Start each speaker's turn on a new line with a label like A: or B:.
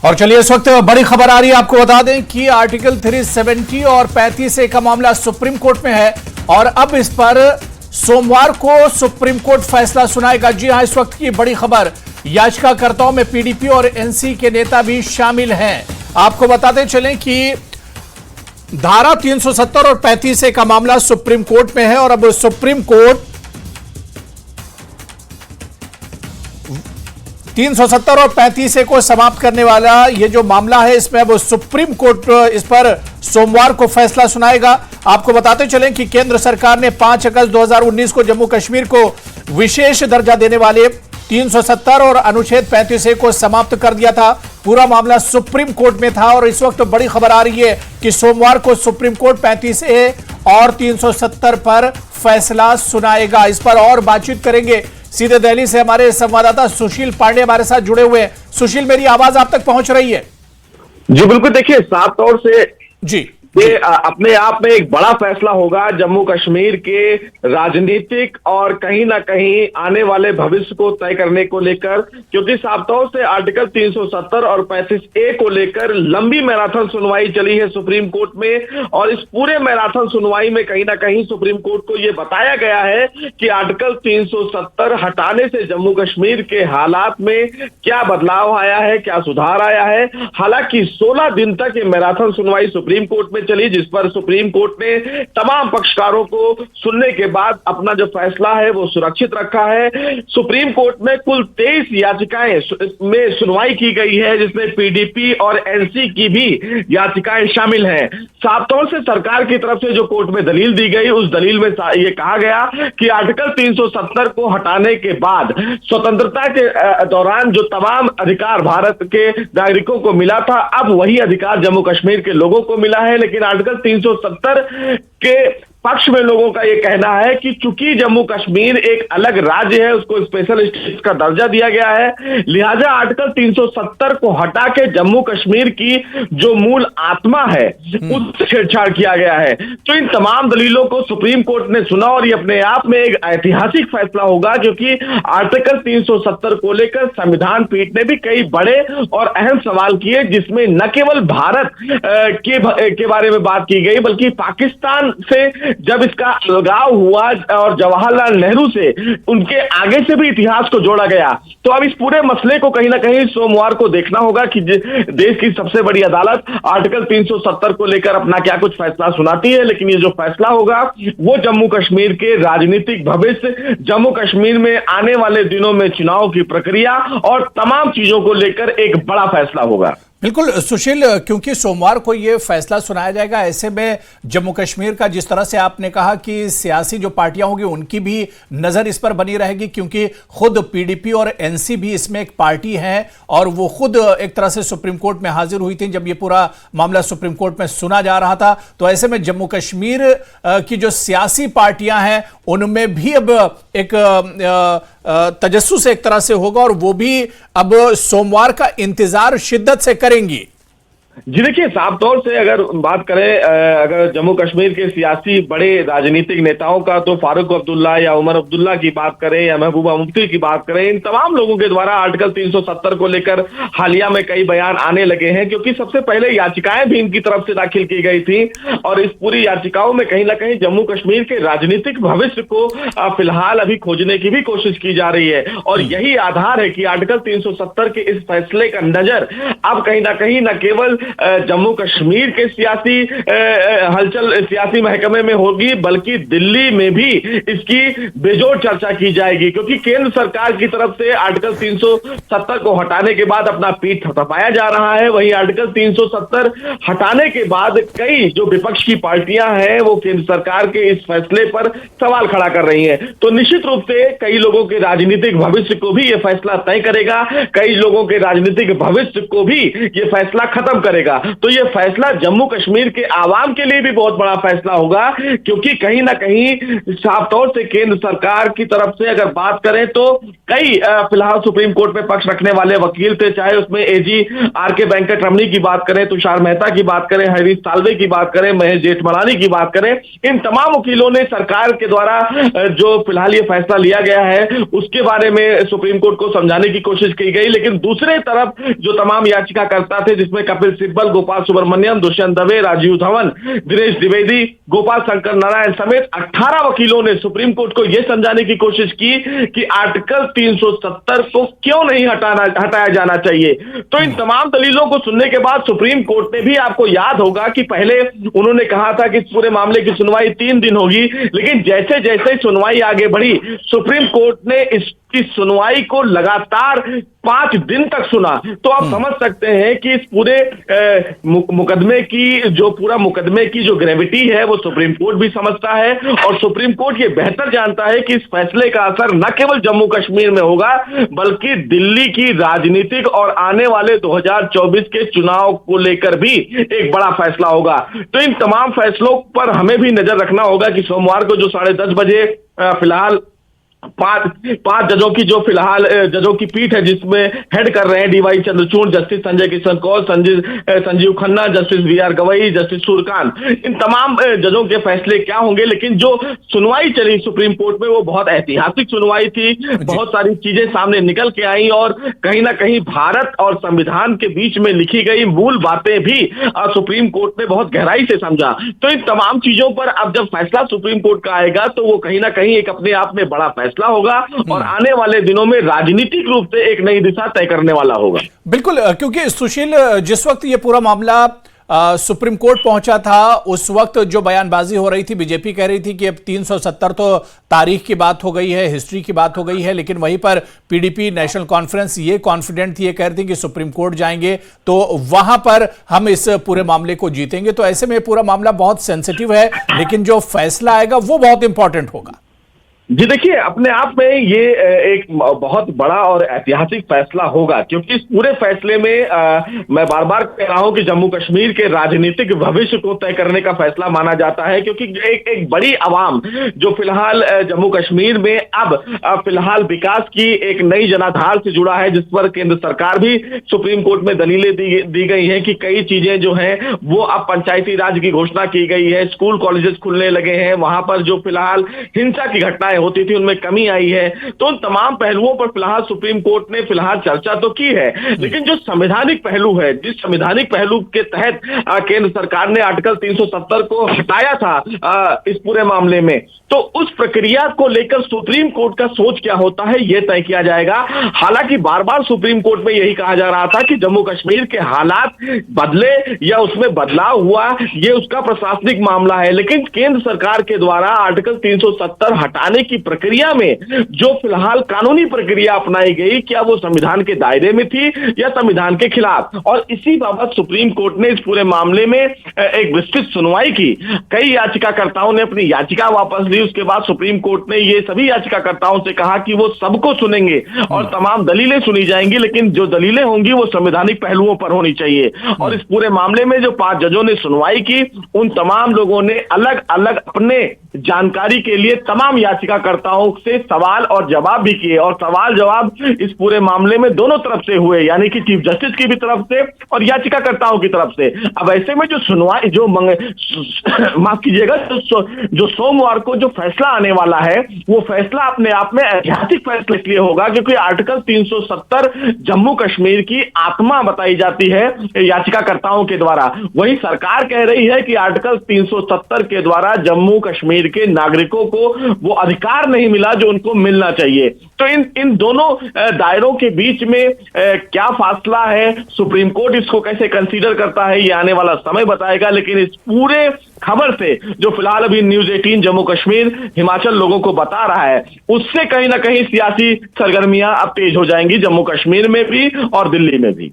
A: और चलिए इस वक्त बड़ी खबर आ रही है, आपको बता दें कि आर्टिकल 370 और 35A का मामला सुप्रीम कोर्ट में है और अब इस पर सोमवार को सुप्रीम कोर्ट फैसला सुनाएगा। जी हां, इस वक्त की बड़ी खबर, याचिकाकर्ताओं में पीडीपी और एनसी के नेता भी शामिल हैं। आपको बताते चलें कि धारा 370 और 35A का मामला सुप्रीम कोर्ट में है और अब सुप्रीम कोर्ट 370 और 35A को समाप्त करने वाला यह जो मामला है, इसमें अब सुप्रीम कोर्ट इस पर सोमवार को फैसला सुनाएगा। आपको बताते चलें कि केंद्र सरकार ने 5 अगस्त 2019 को जम्मू कश्मीर को विशेष दर्जा देने वाले 370 और अनुच्छेद 35A को समाप्त कर दिया था। पूरा मामला सुप्रीम कोर्ट में था और इस वक्त बड़ी खबर आ रही है कि सोमवार को सुप्रीम कोर्ट 35A और 370 पर फैसला सुनाएगा। इस पर और बातचीत करेंगे। सीधे दिल्ली से हमारे संवाददाता सुशील पांडे हमारे साथ जुड़े हुए हैं। सुशील, मेरी आवाज आप तक पहुंच रही है?
B: जी बिल्कुल, देखिए साफ तौर से
A: जी
B: ये अपने आप में एक बड़ा फैसला होगा जम्मू कश्मीर के राजनीतिक और कहीं ना कहीं आने वाले भविष्य को तय करने को लेकर, क्योंकि साफ तौर से आर्टिकल 370 और 35A को लेकर लंबी मैराथन सुनवाई चली है सुप्रीम कोर्ट में और इस पूरे मैराथन सुनवाई में कहीं ना कहीं सुप्रीम कोर्ट को यह बताया गया है कि आर्टिकल 370 हटाने से जम्मू कश्मीर के हालात में क्या बदलाव आया है, क्या सुधार आया है। हालांकि 16 दिन तक ये मैराथन सुनवाई सुप्रीम कोर्ट में चली, जिस पर सुप्रीम कोर्ट ने तमाम पक्षकारों को सुनने के बाद अपना जो फैसला है वो सुरक्षित रखा है। सुप्रीम कोर्ट में कुल 23 याचिकाएं में सुनवाई की गई है, जिसमें पीडीपी और एनसी की भी याचिकाएं शामिल हैं। साफ तौर से सरकार की तरफ से जो कोर्ट में दलील दी गई, उस दलील में यह कहा गया कि आर्टिकल 370 को हटाने के बाद स्वतंत्रता के दौरान जो तमाम अधिकार भारत के नागरिकों को मिला था, अब वही अधिकार जम्मू कश्मीर के लोगों को मिला है। लेकिन आर्टिकल 370 के पक्ष में लोगों का यह कहना है कि चूंकि जम्मू कश्मीर एक अलग राज्य है, उसको स्पेशल स्टेट का दर्जा दिया गया है, लिहाजा आर्टिकल 370 को हटा के जम्मू कश्मीर की जो मूल आत्मा है उससे छेड़छाड़ किया गया है। तो इन तमाम दलीलों को सुप्रीम कोर्ट ने सुना और ये अपने आप में एक ऐतिहासिक फैसला होगा, क्योंकि आर्टिकल 370 को लेकर संविधान पीठ ने भी कई बड़े और अहम सवाल किए, जिसमें न केवल भारत के बारे में बात की गई, बल्कि पाकिस्तान से जब इसका अलगाव हुआ और जवाहरलाल नेहरू से उनके आगे से भी इतिहास को जोड़ा गया। तो अब इस पूरे मसले को कहीं ना कहीं सोमवार को देखना होगा कि देश की सबसे बड़ी अदालत आर्टिकल 370 को लेकर अपना क्या कुछ फैसला सुनाती है। लेकिन ये जो फैसला होगा वो जम्मू कश्मीर के राजनीतिक भविष्य, जम्मू कश्मीर में आने वाले दिनों में चुनाव की प्रक्रिया और तमाम चीजों को लेकर एक बड़ा फैसला होगा।
A: बिल्कुल सुशील, क्योंकि सोमवार को यह फैसला सुनाया जाएगा, ऐसे में जम्मू कश्मीर का, जिस तरह से आपने कहा कि सियासी जो पार्टियां होंगी उनकी भी नजर इस पर बनी रहेगी, क्योंकि खुद पीडीपी और एनसी भी इसमें एक पार्टी है और वो खुद एक तरह से सुप्रीम कोर्ट में हाजिर हुई थी जब ये पूरा मामला सुप्रीम कोर्ट में सुना जा रहा था। तो ऐसे में जम्मू कश्मीर की जो सियासी पार्टियां हैं उनमें भी अब एक तजस्सुस एक तरह से होगा और वो भी अब सोमवार का इंतजार शिद्दत से करेंगी।
B: जी देखिए, साफ तौर से अगर बात करें अगर जम्मू कश्मीर के सियासी बड़े राजनीतिक नेताओं का, तो फारूक अब्दुल्ला या उमर अब्दुल्ला की बात करें या महबूबा मुफ्ती की बात करें, इन तमाम लोगों के द्वारा आर्टिकल 370 को लेकर हालिया में कई बयान आने लगे हैं, क्योंकि सबसे पहले याचिकाएं भी इनकी तरफ से दाखिल की गई थी और इस पूरी याचिकाओं में कहीं ना कहीं जम्मू कश्मीर के राजनीतिक भविष्य को फिलहाल अभी खोजने की भी कोशिश की जा रही है। और यही आधार है कि आर्टिकल 370 के इस फैसले का नजर अब कहीं ना कहीं न केवल जम्मू कश्मीर के सियासी हलचल सियासी महकमे में होगी, बल्कि दिल्ली में भी इसकी बेजोड़ चर्चा की जाएगी, क्योंकि केंद्र सरकार की तरफ से आर्टिकल 370 को हटाने के बाद अपना पीठ थपथपाया जा रहा है। वहीं आर्टिकल 370 हटाने के बाद कई जो विपक्ष की पार्टियां हैं वो केंद्र सरकार के इस फैसले पर सवाल खड़ा कर रही हैं। तो निश्चित रूप से कई लोगों के राजनीतिक भविष्य को भी यह फैसला तय करेगा, कई लोगों के राजनीतिक भविष्य को भी यह फैसला खत्म करेगा। तो ये फैसला जम्मू कश्मीर के आवाम के लिए भी बहुत बड़ा फैसला होगा, क्योंकि कहीं ना कहीं साफ तौर से केंद्र सरकार की तरफ से अगर बात करें तो कई फिलहाल सुप्रीम कोर्ट में पक्ष रखने वाले वकील थे, चाहे उसमें एजी आर.के. वेंकट रमणी की बात करें, तुषार मेहता की बात करें, हरीश साल्वे की बात करें, महेश जेठमलानी की बात करें, इन तमाम वकीलों ने सरकार के द्वारा जो फिलहाल ये फैसला लिया गया है उसके बारे में सुप्रीम कोर्ट को समझाने की कोशिश की गई। लेकिन दूसरे तरफ जो तमाम याचिकाकर्ता थे, जिसमें कपिल सिब्बल, गोपाल सुब्रमण्यम, दुष्यंत दवे, राजीव धवन, दिनेश द्विवेदी, गोपाल शंकर नारायण समेत 18 वकीलों ने सुप्रीम कोर्ट को यह समझाने की कोशिश की कि आर्टिकल 370 को क्यों नहीं हटाया जाना चाहिए। तो इन तमाम दलीलों को सुनने के बाद सुप्रीम कोर्ट ने भी, आपको याद होगा कि पहले उन्होंने कहा था कि इस पूरे मामले की सुनवाई 3 दिन होगी, लेकिन जैसे जैसे सुनवाई आगे बढ़ी सुप्रीम कोर्ट ने इसकी सुनवाई को लगातार 5 दिन तक सुना। तो आप समझ सकते हैं कि इस पूरे मुकदमे की जो ग्रेविटी है वो सुप्रीम कोर्ट भी समझता है, और सुप्रीम कोर्ट ये बेहतर जानता है कि इस फैसले का असर न केवल जम्मू कश्मीर में होगा बल्कि दिल्ली की राजनीतिक और आने वाले 2024 के चुनाव को लेकर भी एक बड़ा फैसला होगा। तो इन तमाम फैसलों पर हमें भी नजर रखना होगा कि सोमवार को जो 10:30 बजे फिलहाल पांच जजों की जो फिलहाल जजों की पीठ है, जिसमें हेड कर रहे हैं DY Chandrachud, justice Sanjay Kishan Kaul, Sanjiv Khanna, justice VR. Gavai, justice Surya Kant, इन तमाम जजों के फैसले क्या होंगे। लेकिन जो सुनवाई चली सुप्रीम कोर्ट में वो बहुत ऐतिहासिक सुनवाई थी, बहुत सारी चीजें सामने निकल के आई और कहीं ना कहीं भारत और संविधान के बीच में लिखी गई मूल बातें भी सुप्रीम कोर्ट ने बहुत गहराई से समझा। तो इन तमाम चीजों पर अब जब फैसला सुप्रीम कोर्ट का आएगा तो वो कहीं ना कहीं एक अपने आप में बड़ा फैसला होगा और आने वाले दिनों में राजनीतिक रूप से एक नई दिशा तय करने वाला होगा।
A: बिल्कुल, क्योंकि सुशील, जिस वक्त ये पूरा मामला सुप्रीम कोर्ट पहुंचा था उस वक्त जो बयानबाजी हो रही थी, बीजेपी कह रही थी कि अब 370 तो तारीख की बात हो गई है, हिस्ट्री की बात हो गई है, लेकिन वहीं पर पीडीपी नेशनल कॉन्फ्रेंस ये कॉन्फिडेंट थी, ये कह रही थी कि सुप्रीम कोर्ट जाएंगे तो वहां पर हम इस पूरे मामले को जीतेंगे। तो ऐसे में पूरा मामला बहुत सेंसिटिव है, लेकिन जो फैसला आएगा वो बहुत इंपॉर्टेंट होगा।
B: जी देखिए, अपने आप में ये एक बहुत बड़ा और ऐतिहासिक फैसला होगा, क्योंकि इस पूरे फैसले में मैं बार बार कह रहा हूं कि जम्मू कश्मीर के राजनीतिक भविष्य को तय करने का फैसला माना जाता है, क्योंकि एक बड़ी आवाम जो फिलहाल जम्मू कश्मीर में अब फिलहाल विकास की एक नई जनाधार से जुड़ा है, जिस पर केंद्र सरकार भी सुप्रीम कोर्ट में दलीलें दी गई हैं कि कई चीजें जो हैं वो अब पंचायती राज की घोषणा की गई है, स्कूल कॉलेजेस खुलने लगे हैं, वहां पर जो फिलहाल हिंसा की घटनाएं होती थी उनमें कमी आई है। तो उन तमाम पहलुओं पर फिलहाल सुप्रीम कोर्ट ने फिलहाल चर्चा तो की है, लेकिन जो संवैधानिक पहलू है, जिस संवैधानिक पहलू के तहत केंद्र सरकार ने आर्टिकल 370 को हटाया था इस पूरे मामले में, तो उस प्रक्रिया को लेकर सुप्रीम कोर्ट का सोच क्या होता है यह तय किया जाएगा। हालांकि बार बार सुप्रीम कोर्ट में यही कहा जा रहा था कि जम्मू कश्मीर के हालात बदले या उसमें बदलाव हुआ, यह उसका प्रशासनिक मामला है, लेकिन केंद्र सरकार के द्वारा आर्टिकल 370 हटाने की प्रक्रिया में जो फिलहाल कानूनी प्रक्रिया अपनाई गई, क्या वो संविधान के दायरे में थी या संविधान के खिलाफ। और इसी बाबत सुप्रीम कोर्ट ने इस पूरे मामले में एक विस्तृत सुनवाई की। कई याचिकाकर्ताओं ने अपनी याचिका वापस ली, उसके बाद सुप्रीम कोर्ट ने ये सभी याचिकाकर्ताओं से कहा कि वो सबको सुनेंगे और तमाम दलीलें सुनी जाएंगी, लेकिन जो दलीलें होंगी वो संवैधानिक पहलुओं पर होनी चाहिए। और इस पूरे मामले में जो 5 जजों ने सुनवाई की, उन तमाम लोगों ने अलग अलग अपने जानकारी के लिए तमाम याचिकाकर्ताओं से सवाल और जवाब भी किए, और सवाल जवाब इस पूरे मामले में दोनों तरफ से हुए, यानी कि चीफ जस्टिस की भी तरफ से और याचिकाकर्ताओं की तरफ से। अब ऐसे में जो सुनवाई माफ कीजिएगा, जो सोमवार को जो फैसला आने वाला है वो फैसला अपने आप में ऐतिहासिक फैसला इसलिए होगा क्योंकि आर्टिकल 370 जम्मू कश्मीर की आत्मा बताई जाती है याचिकाकर्ताओं के द्वारा। वही सरकार कह रही है कि आर्टिकल 370 के द्वारा जम्मू कश्मीर के नागरिकों को वो अधिकार नहीं मिला जो उनको मिलना चाहिए। तो इन दोनों दायरों के बीच में क्या फासला है, सुप्रीम कोर्ट इसको कैसे कंसीडर करता है, ये आने वाला समय बताएगा। लेकिन इस पूरे खबर से जो फिलहाल अभी न्यूज़ 18 जम्मू कश्मीर हिमाचल लोगों को बता रहा है, उससे कहीं ना कहीं सियासी सरगर्मियां अब तेज हो जाएंगी जम्मू कश्मीर में भी और दिल्ली में भी।